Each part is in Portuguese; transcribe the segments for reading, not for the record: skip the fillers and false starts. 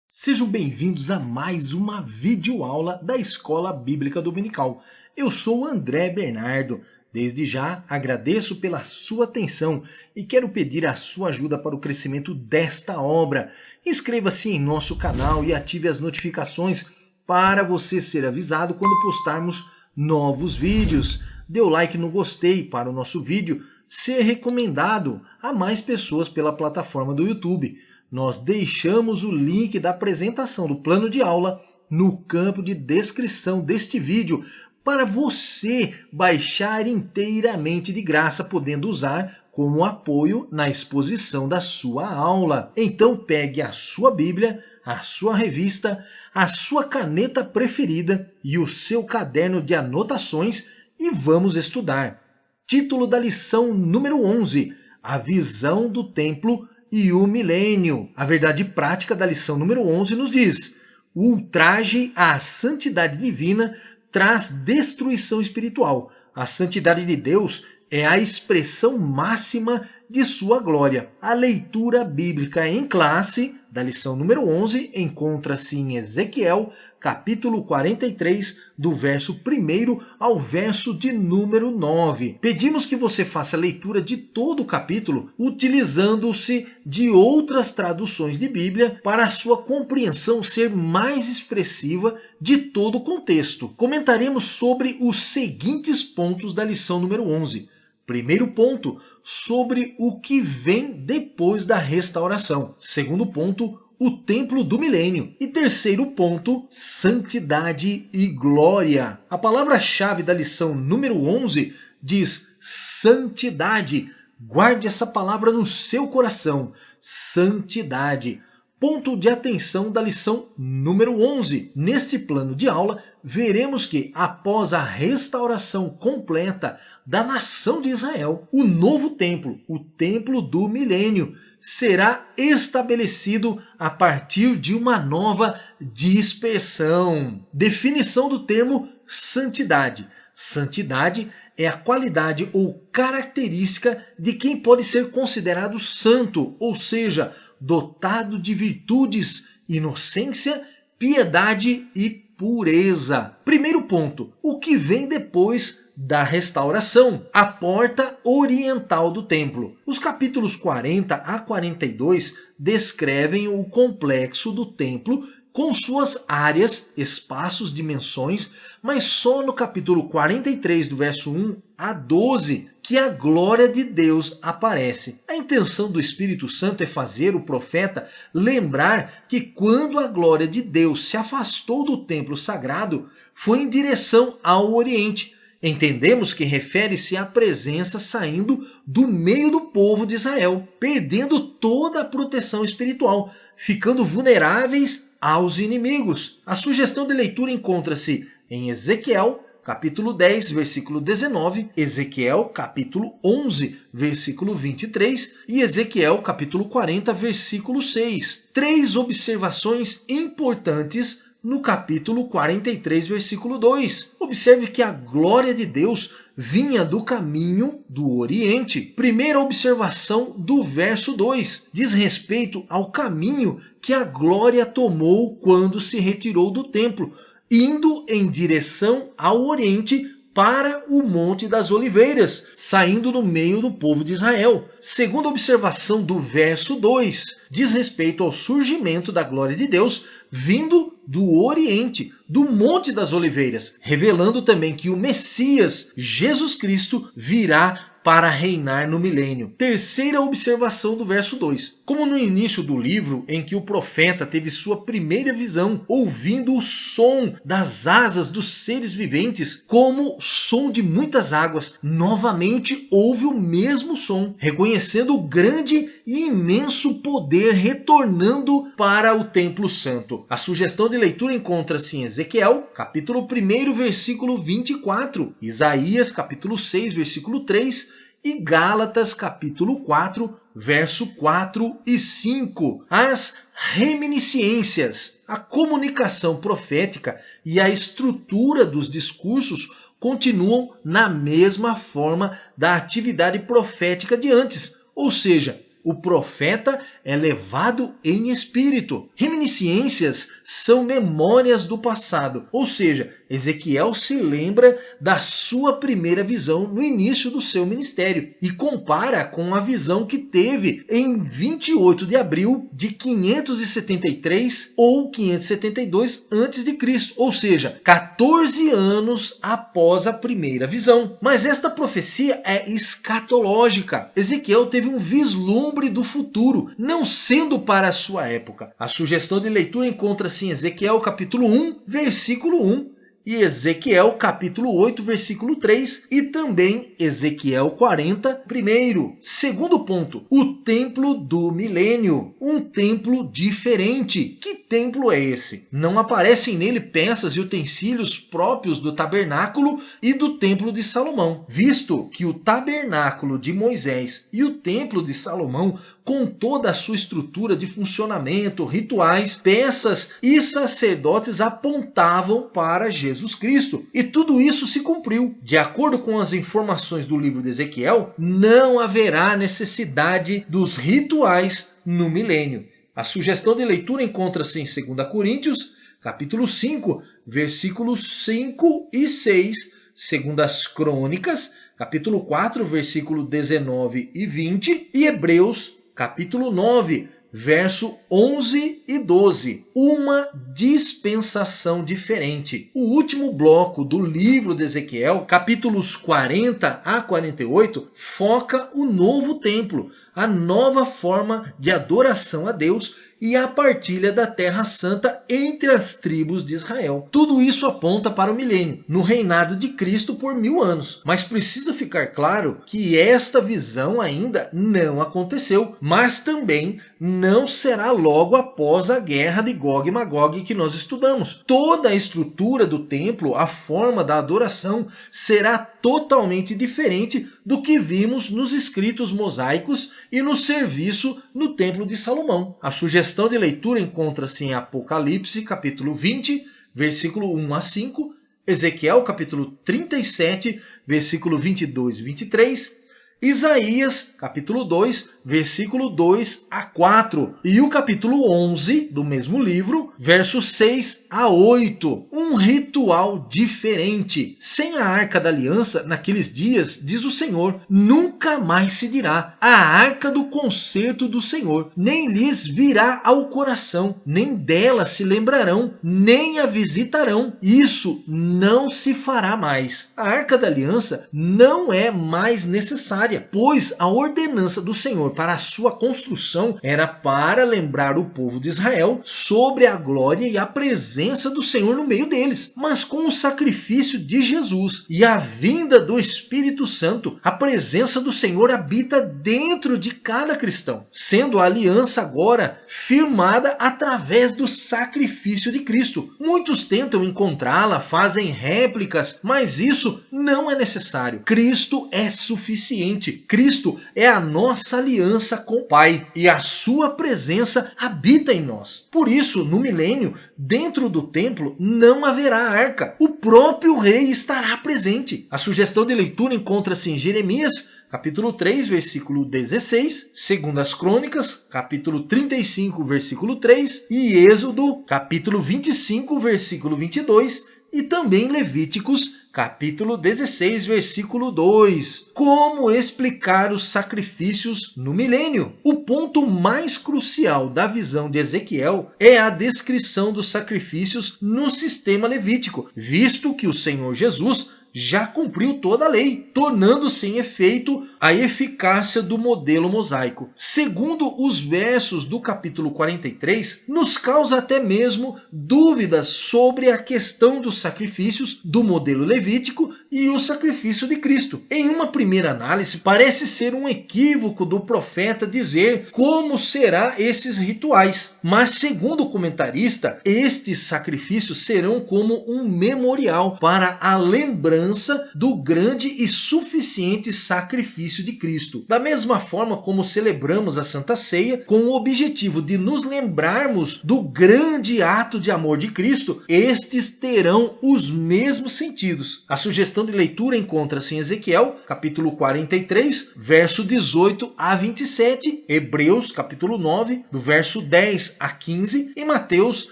Sejam bem-vindos a mais uma videoaula da Escola Bíblica Dominical. Eu sou André Bernardo. Desde já agradeço pela sua atenção e quero pedir a sua ajuda para o crescimento desta obra. Inscreva-se em nosso canal e ative as notificações para você ser avisado quando postarmos novos vídeos. Dê o like no gostei para o nosso vídeo ser recomendado a mais pessoas pela plataforma do YouTube. Nós deixamos o link da apresentação do plano de aula no campo de descrição deste vídeo para você baixar inteiramente de graça, podendo usar como apoio na exposição da sua aula. Então pegue a sua Bíblia, a sua revista, a sua caneta preferida e o seu caderno de anotações e vamos estudar. Título da lição número 11, a visão do templo e o milênio. A verdade prática da lição número 11 nos diz: o ultraje à santidade divina traz destruição espiritual. A santidade de Deus é a expressão máxima de sua glória. A leitura bíblica em classe da lição número 11 encontra-se em Ezequiel, capítulo 43, do verso 1 ao verso de número 9. Pedimos que você faça a leitura de todo o capítulo, utilizando-se de outras traduções de Bíblia para a sua compreensão ser mais expressiva de todo o contexto. Comentaremos sobre os seguintes pontos da lição número 11. Primeiro ponto, sobre o que vem depois da restauração. Segundo ponto, o templo do milênio. E terceiro ponto, santidade e glória. A palavra-chave da lição número 11 diz santidade. Guarde essa palavra no seu coração. Santidade. Ponto de atenção da lição número 11. Neste plano de aula, veremos que após a restauração completa da nação de Israel, o novo templo, o templo do milênio, será estabelecido a partir de uma nova dispersão. Definição do termo santidade. Santidade é a qualidade ou característica de quem pode ser considerado santo, ou seja, dotado de virtudes, inocência, piedade e pureza. Primeiro ponto, o que vem depois da restauração? A porta oriental do templo. Os capítulos 40 a 42 descrevem o complexo do templo com suas áreas, espaços, dimensões, mas só no capítulo 43, do verso 1 a 12, que a glória de Deus aparece. A intenção do Espírito Santo é fazer o profeta lembrar que quando a glória de Deus se afastou do templo sagrado, foi em direção ao Oriente. Entendemos que refere-se à presença saindo do meio do povo de Israel, perdendo toda a proteção espiritual, ficando vulneráveis aos inimigos. A sugestão de leitura encontra-se em Ezequiel, capítulo 10, versículo 19, Ezequiel, capítulo 11, versículo 23 e Ezequiel, capítulo 40, versículo 6. Três observações importantes no capítulo 43, versículo 2. Observe que a glória de Deus vinha do caminho do Oriente. Primeira observação do verso 2 diz respeito ao caminho que a glória tomou quando se retirou do templo, indo em direção ao Oriente para o Monte das Oliveiras, saindo do meio do povo de Israel. Segunda observação do verso 2 diz respeito ao surgimento da glória de Deus vindo do Oriente, do Monte das Oliveiras, revelando também que o Messias, Jesus Cristo, virá para reinar no milênio. Terceira observação do verso 2. Como no início do livro, em que o profeta teve sua primeira visão, ouvindo o som das asas dos seres viventes, como som de muitas águas, novamente houve o mesmo som, reconhecendo o grande e imenso poder retornando para o templo santo. A sugestão de leitura encontra-se em Ezequiel, capítulo 1, versículo 24, Isaías, capítulo 6, versículo 3, e Gálatas capítulo 4, verso 4 e 5. As reminiscências, a comunicação profética e a estrutura dos discursos continuam na mesma forma da atividade profética de antes, ou seja, o profeta é levado em espírito. Reminiscências são memórias do passado, ou seja, Ezequiel se lembra da sua primeira visão no início do seu ministério e compara com a visão que teve em 28 de abril de 573 ou 572 a.C., ou seja, 14 anos após a primeira visão. Mas esta profecia é escatológica. Ezequiel teve um vislumbre do futuro, não sendo para a sua época. A sugestão de leitura encontra-se em Ezequiel capítulo 1, versículo 1, e Ezequiel capítulo 8, versículo 3, e também Ezequiel 40, primeiro. Segundo ponto, o templo do milênio, um templo diferente. Que templo é esse? Não aparecem nele peças e utensílios próprios do tabernáculo e do templo de Salomão, visto que o tabernáculo de Moisés e o templo de Salomão, com toda a sua estrutura de funcionamento, rituais, peças e sacerdotes, apontavam para Jesus Cristo. E tudo isso se cumpriu. De acordo com as informações do livro de Ezequiel, não haverá necessidade dos rituais no milênio. A sugestão de leitura encontra-se em 2 Coríntios, capítulo 5, versículos 5 e 6, 2 Crônicas, capítulo 4, versículo 19 e 20, e Hebreus, capítulo 9, verso 11 e 12. Uma dispensação diferente. O último bloco do livro de Ezequiel, capítulos 40 a 48, foca o novo templo, a nova forma de adoração a Deus e a partilha da Terra Santa entre as tribos de Israel. Tudo isso aponta para o milênio, no reinado de Cristo por 1000 anos. Mas precisa ficar claro que esta visão ainda não aconteceu, mas também não será logo após a guerra de Gog e Magog que nós estudamos. Toda a estrutura do templo, a forma da adoração, será totalmente diferente do que vimos nos escritos mosaicos e no serviço no templo de Salomão. A sugestão de leitura encontra-se em Apocalipse, capítulo 20, versículo 1 a 5, Ezequiel, capítulo 37, versículo 22 e 23, Isaías, capítulo 2, versículo 2 a 4. E o capítulo 11 do mesmo livro, versos 6 a 8. Um ritual diferente. Sem a Arca da Aliança, naqueles dias, diz o Senhor, nunca mais se dirá a Arca do Concerto do Senhor, nem lhes virá ao coração, nem dela se lembrarão, nem a visitarão. Isso não se fará mais. A Arca da Aliança não é mais necessária, pois a ordenança do Senhor para a sua construção era para lembrar o povo de Israel sobre a glória e a presença do Senhor no meio deles. Mas com o sacrifício de Jesus e a vinda do Espírito Santo, a presença do Senhor habita dentro de cada cristão, sendo a aliança agora firmada através do sacrifício de Cristo. Muitos tentam encontrá-la, fazem réplicas, mas isso não é necessário. Cristo é suficiente. Cristo é a nossa aliança com o Pai e a sua presença habita em nós. Por isso, no milênio, dentro do templo não haverá arca. O próprio rei estará presente. A sugestão de leitura encontra-se em Jeremias, capítulo 3, versículo 16, 2 Crônicas, capítulo 35, versículo 3 e Êxodo, capítulo 25, versículo 22 e também Levíticos, capítulo 16, versículo 2. Como explicar os sacrifícios no milênio? O ponto mais crucial da visão de Ezequiel é a descrição dos sacrifícios no sistema levítico, visto que o Senhor Jesus já cumpriu toda a lei, tornando-se em efeito a eficácia do modelo mosaico. Segundo os versos do capítulo 43, nos causa até mesmo dúvidas sobre a questão dos sacrifícios do modelo levítico e o sacrifício de Cristo. Em uma primeira análise, parece ser um equívoco do profeta dizer como serão esses rituais, mas segundo o comentarista, estes sacrifícios serão como um memorial para a lembrança do grande e suficiente sacrifício de Cristo. Da mesma forma como celebramos a Santa Ceia, com o objetivo de nos lembrarmos do grande ato de amor de Cristo, estes terão os mesmos sentidos. A sugestão de leitura encontra-se em Ezequiel, capítulo 43, verso 18 a 27, Hebreus, capítulo 9, do verso 10 a 15, e Mateus,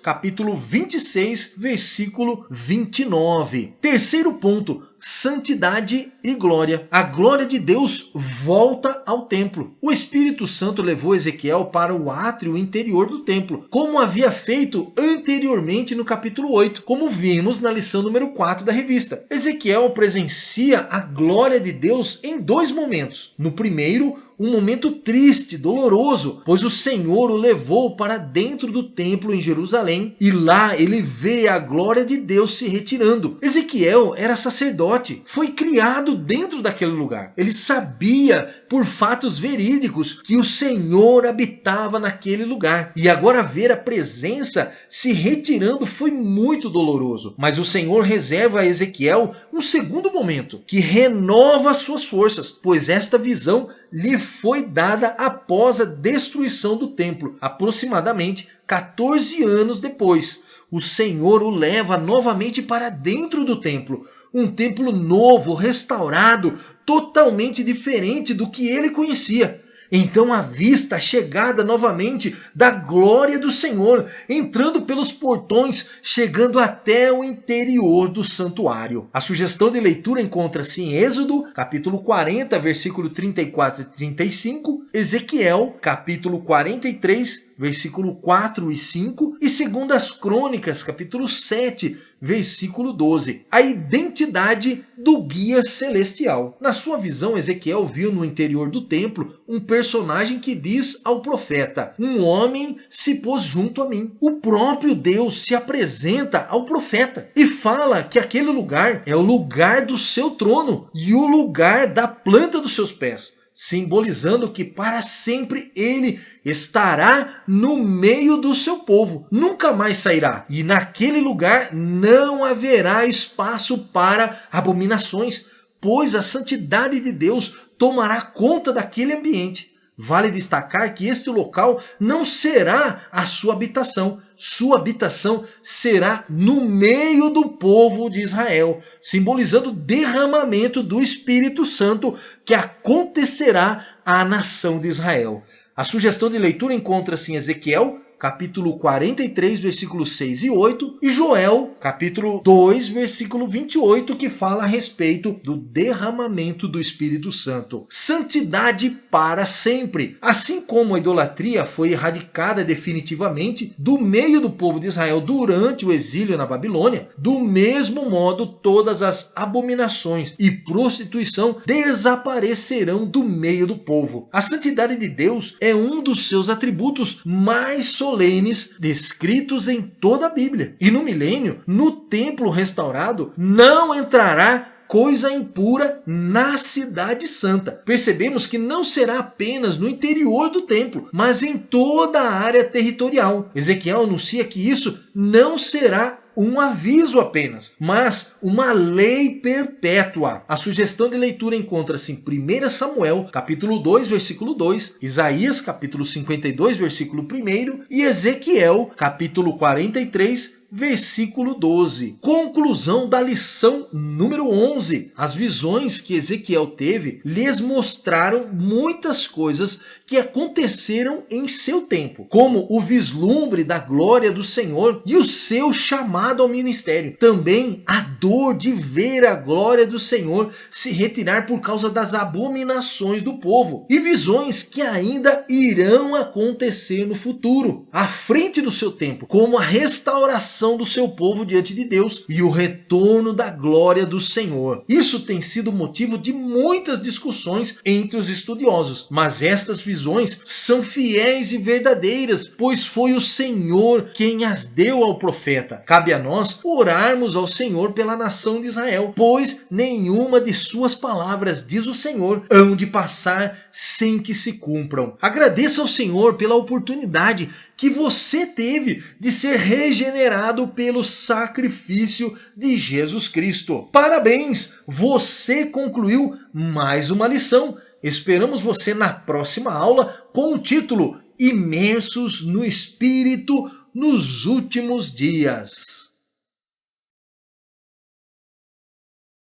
capítulo 26, versículo 29. Terceiro ponto: santidade e glória. A glória de Deus volta ao templo. O Espírito Santo levou Ezequiel para o átrio interior do templo, como havia feito anteriormente no capítulo 8, como vimos na lição número 4 da revista. Ezequiel presencia a glória de Deus em dois momentos. No primeiro, um momento triste, doloroso, pois o Senhor o levou para dentro do templo em Jerusalém e lá ele vê a glória de Deus se retirando. Ezequiel era sacerdote, foi criado dentro daquele lugar. Ele sabia por fatos verídicos que o Senhor habitava naquele lugar. E agora ver a presença se retirando foi muito doloroso. Mas o Senhor reserva a Ezequiel um segundo momento, que renova suas forças, pois esta visão lhe foi dada após a destruição do templo, aproximadamente 14 anos depois. O Senhor o leva novamente para dentro do templo, um templo novo, restaurado, totalmente diferente do que ele conhecia. Então avista a chegada novamente da glória do Senhor, entrando pelos portões, chegando até o interior do santuário. A sugestão de leitura encontra-se em Êxodo, capítulo 40, versículo 34 e 35, Ezequiel, capítulo 43, versículo 4 e 5, e 2 Crônicas, capítulo 7, versículo 12. A identidade do guia celestial. Na sua visão, Ezequiel viu no interior do templo um personagem que diz ao profeta: um homem se pôs junto a mim. O próprio Deus se apresenta ao profeta e fala que aquele lugar é o lugar do seu trono e o lugar da planta dos seus pés, simbolizando que para sempre ele estará no meio do seu povo, nunca mais sairá, e naquele lugar não haverá espaço para abominações, pois a santidade de Deus tomará conta daquele ambiente. Vale destacar que este local não será a sua habitação será no meio do povo de Israel, simbolizando o derramamento do Espírito Santo que acontecerá à nação de Israel. A sugestão de leitura encontra-se em Ezequiel, capítulo 43, versículos 6 e 8, e Joel, capítulo 2, versículo 28, que fala a respeito do derramamento do Espírito Santo. Santidade para sempre. Assim como a idolatria foi erradicada definitivamente do meio do povo de Israel durante o exílio na Babilônia, do mesmo modo todas as abominações e prostituição desaparecerão do meio do povo. A santidade de Deus é um dos seus atributos mais solenes descritos em toda a Bíblia. E no milênio, no templo restaurado, não entrará coisa impura na cidade santa. Percebemos que não será apenas no interior do templo, mas em toda a área territorial. Ezequiel anuncia que isso não será um aviso apenas, mas uma lei perpétua. A sugestão de leitura encontra-se em 1 Samuel, capítulo 2, versículo 2, Isaías, capítulo 52, versículo 1 e Ezequiel, capítulo 43, versículo 12. Conclusão da lição número 11. As visões que Ezequiel teve lhes mostraram muitas coisas que aconteceram em seu tempo, como o vislumbre da glória do Senhor e o seu chamado ao ministério. Também a dor de ver a glória do Senhor se retirar por causa das abominações do povo, e visões que ainda irão acontecer no futuro, à frente do seu tempo, como a restauração do seu povo diante de Deus e o retorno da glória do Senhor. Isso tem sido motivo de muitas discussões entre os estudiosos, mas estas visões são fiéis e verdadeiras, pois foi o Senhor quem as deu ao profeta. Cabe a nós orarmos ao Senhor pela nação de Israel, pois nenhuma de suas palavras, diz o Senhor, hão de passar sem que se cumpram. Agradeça ao Senhor pela oportunidade que você teve de ser regenerado pelo sacrifício de Jesus Cristo. Parabéns! Você concluiu mais uma lição. Esperamos você na próxima aula com o título Imersos no Espírito nos Últimos Dias.